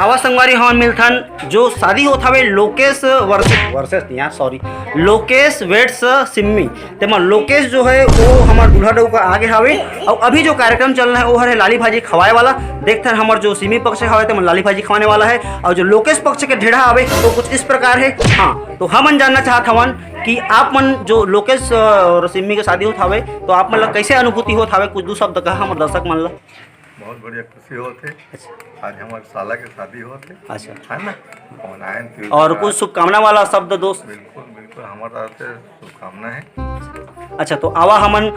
आवा संगवारी हमन मिलथन जो शादी होत हवे लोकेश वर्सेस यहाँ सॉरी लोकेश वेट्स सिम्मी तेमा लोकेश जो है वो हमार दूल्हा डऊ का आगे हवे और अभी जो कार्यक्रम चल रहा है वो है लाली भाजी खवाए वाला। देखते हैं हमार जो सिम्मी पक्ष हवे तेमा लाली भाजी खवाने वाला है और जो लोकेश पक्ष के ढेढ़ा हवे तो कुछ इस प्रकार है। हाँ, तो हमन जानना चाहत हवन कि आप मन जो लोकेश और सिम्मी के शादी होत हवे तो आप मन ला कैसे अनुभूति होत हवे, कुछ दो शब्द कहा हमार दर्शक मन ला। बहुत बढ़िया खुशी होते। आज हमारे साला के शादी होते। अच्छा है ना, और कुछ शुभकामना वाला शब्द दोस्त। बिल्कुल बिल्कुल हमारे तरफ से शुभकामना है। अच्छा, तो आवा हमन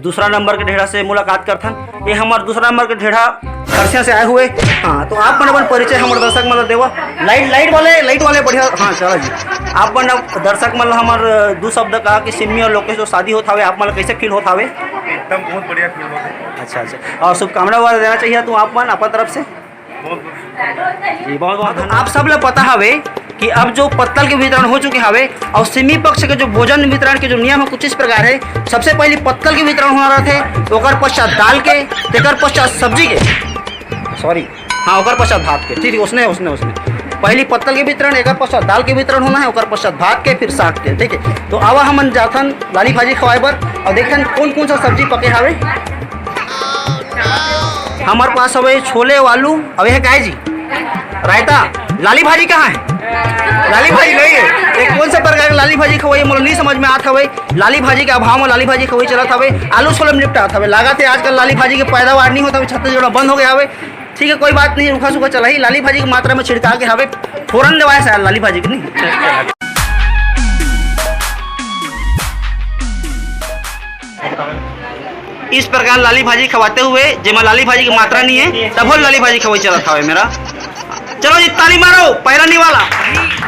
दूसरा नंबर के ढेढ़ा से मुलाकात करथन। ये हमार दूसरा नंबर के ढेढ़ा खरसिया से आए हुए। हाँ, तो आप मन अपन परिचय हमारे दर्शक मन देवा। लाइट वाले बढ़िया। हाँ चलो जी, आप मन दर्शक मन हमार दो शब्द कहा कि सिम्मी और लोकेश जो शादी होत हवे आप मन कैसे फील होत हवे। एकदम बहुत बढ़िया फील होते। अच्छा, और शुभकामना वाला देना चाहिए तो आप मन अपन तरफ से जी बहुत। आप सब लोग पता हवे कि अब जो पत्तल के वितरण हो चुके हवे और सिम्मी पक्ष के जो भोजन वितरण के जो नियम है कुछ इस प्रकार है। सबसे पहले पत्तल के वितरण हो रहा थे, तो ओकर पश्चात दाल के, तेकर पश्चात सब्जी के, सॉरी हाँ ओकर पश्चात भात के। ठीक है, उसने पहली पत्तल के वितरण, एक पश्चात दाल के वितरण होना है, ओकर पश्चात भात के, फिर साग के। ठीक है, तो आवा हमन जाथन लाली भाजी खवाए बर और देखन कौन कौन सा सब्जी पके हवे। हमारे पास हवे छोले आलू अब है काय जी रायता। लाली भाजी कहाँ है? लाली भाजी नहीं है। एक कौन सा प्रकार की लाली भाजी खवाई मोला नहीं समझ में आत हवे। लाली भाजी के अभाव में लाली भाजी खवाई चलत हवे, आलू छोले में निपटात हवे। लागत है आजकल लाली भाजी के पैदावार नहीं होता, छत्तीसगढ़ बंद हो गया हवे। ठीक है, कोई बात नहीं, रूखा सूखा चला ही। लाली भाजी की मात्रा में छिड़का के हवे, फोरन देवाए शायद लाली भाजी की नहीं। इस प्रकार लाली भाजी खवाते हुए जेमा लाली भाजी की मात्रा नहीं है तब वो लाली भाजी खवाई चलत हवे मेरा। चलो जी ताली मारो, पैरानी वाला।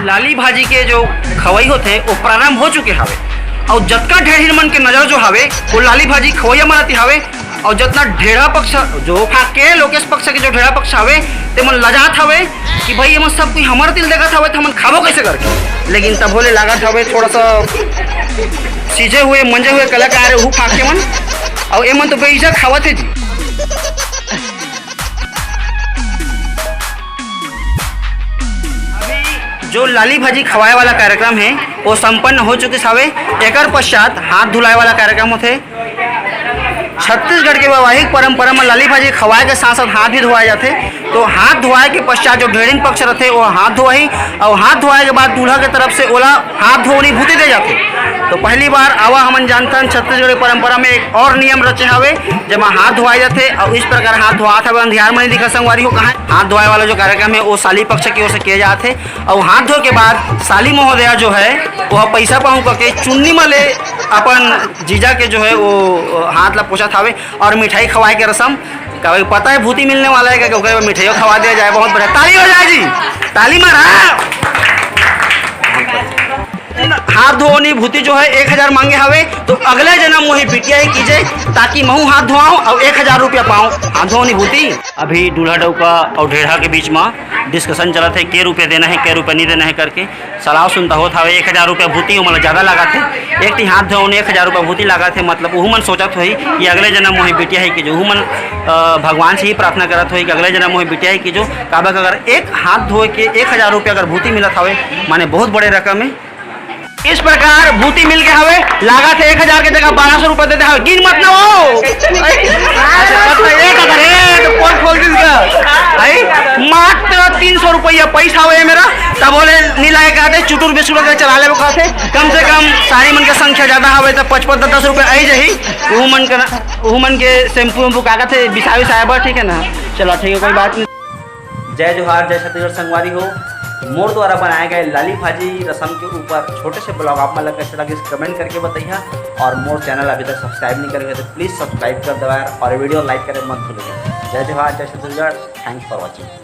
लाली भाजी के जो खवाई होते वो प्रारंभ हो चुके हवे और जतका ढेर मन के नजर जो हवे वो लाली भाजी खवैया मनाती हवे और जितना ढेढ़ा पक्ष जो के लोकेश पक्ष के जो ढेढ़ा पक्ष हवे ते मन लजात हवे कि भाई एमन सब कोई हमार दिल देखत हवे तो हमन खाबो कैसे करके। लेकिन तब बोले लागत हवे थोड़ा सा सीझे हुए मंजे हुए कलाकार वो खा के मन और एमन तो बेइज्जत खावत है जी। जो लाली भाजी खवाए वाला कार्यक्रम है वो संपन्न हो चुके हवे। एकर पश्चात हाथ धुलाए वाला कार्यक्रम होते। छत्तीसगढ़ के वैवाहिक परंपरा में लाली भाजी खवाए के साथ साथ हाथ भी धोवाए जाते। तो हाथ धोवाए के पश्चात जो ढेरिंग पक्ष रहते वो हाथ धोवाई और हाथ धोवाए के बाद दूल्हा के तरफ से ओला हाथ धोनी भूति दे जाते। तो पहली बार आवा हमन जानथन छत्तीसगढ़ परंपरा में एक और नियम रचे हवे जब हाथ धोवाए जाते और इस प्रकार हाथ धोआत हवे। अंधियार में दिखा संगवारी हो कहाँ हाथ धोवाए वाला जो कार्यक्रम है वो साली पक्ष की ओर से किए जाते और हाथ धो के बाद साली महोदया जो है वह पैसा पाऊँ करके चुन्नी में ले अपन जीजा के जो है वो हाथ ला पोछा थावे और मिठाई खवाए के रसम कभी पता है भूति मिलने वाला है क्या मिठाई खवा दिया जाए। बहुत बढ़िया, ताली हो जाए जी, ताली मारा। हाथ धोनी भूति जो है 1000 मांगे हवे तो अगले जन्म वही बिटिया ही कीजिए ताकि महू हाथ धोआऊँ और 1000 रुपया पाऊँ। हाथ धोनी भूति। अभी दूल्हा डौका और ढेढ़ा के बीच में डिस्कशन चला थे के रुपये देना है के रुपये नहीं देना है करके। सलाह सुनता होता हवे 1000 रुपया भूति मतलब ज़्यादा लगा थे। एक ती हाथ धोने 1000 रुपया भूति लगा थे मतलब वह मन सोचत हुई कि अगले जन्म वही बिटिया ही कीजो। वह मन भगवान से ही प्रार्थना करत हुई कि अगले जन्म वही बिटिया ही कीजो। काबक अगर एक हाथ धोए के 1000 रुपया अगर भूति मिलत हवे माने बहुत बड़े रकम है। इस प्रकार भूति मिल के हवे लागत है 1000 के जगह 1200 रुपये देते हवे। गिन मत ना हो मात्र 300 रुपया पैसा हुए मेरा। तब बोले नहीं लाए कहते चुटुर बिस्कुट के चला ले कहते कम से कम सारी मन के संख्या ज्यादा हवे तो 55-10 रुपये आई जही। वो मन के शैम्पू वैम्पू कागज थे बिसावी साहब। ठीक है ना, चलो ठीक है, कोई बात नहीं। जय जोहार, जय छत्तीसगढ़ संगवारी हो। मोर द्वारा बनाए गए लाली भाजी रसम के ऊपर छोटे से ब्लॉग आप मतलब कैसे लगे कमेंट करके बताइए। और मोर चैनल अभी तक सब्सक्राइब नहीं करे तो प्लीज़ सब्सक्राइब कर दवाएं और वीडियो लाइक करें मत भूलिएगा। जय जोहार, जय छत्तीसगढ़। Thanks for watching.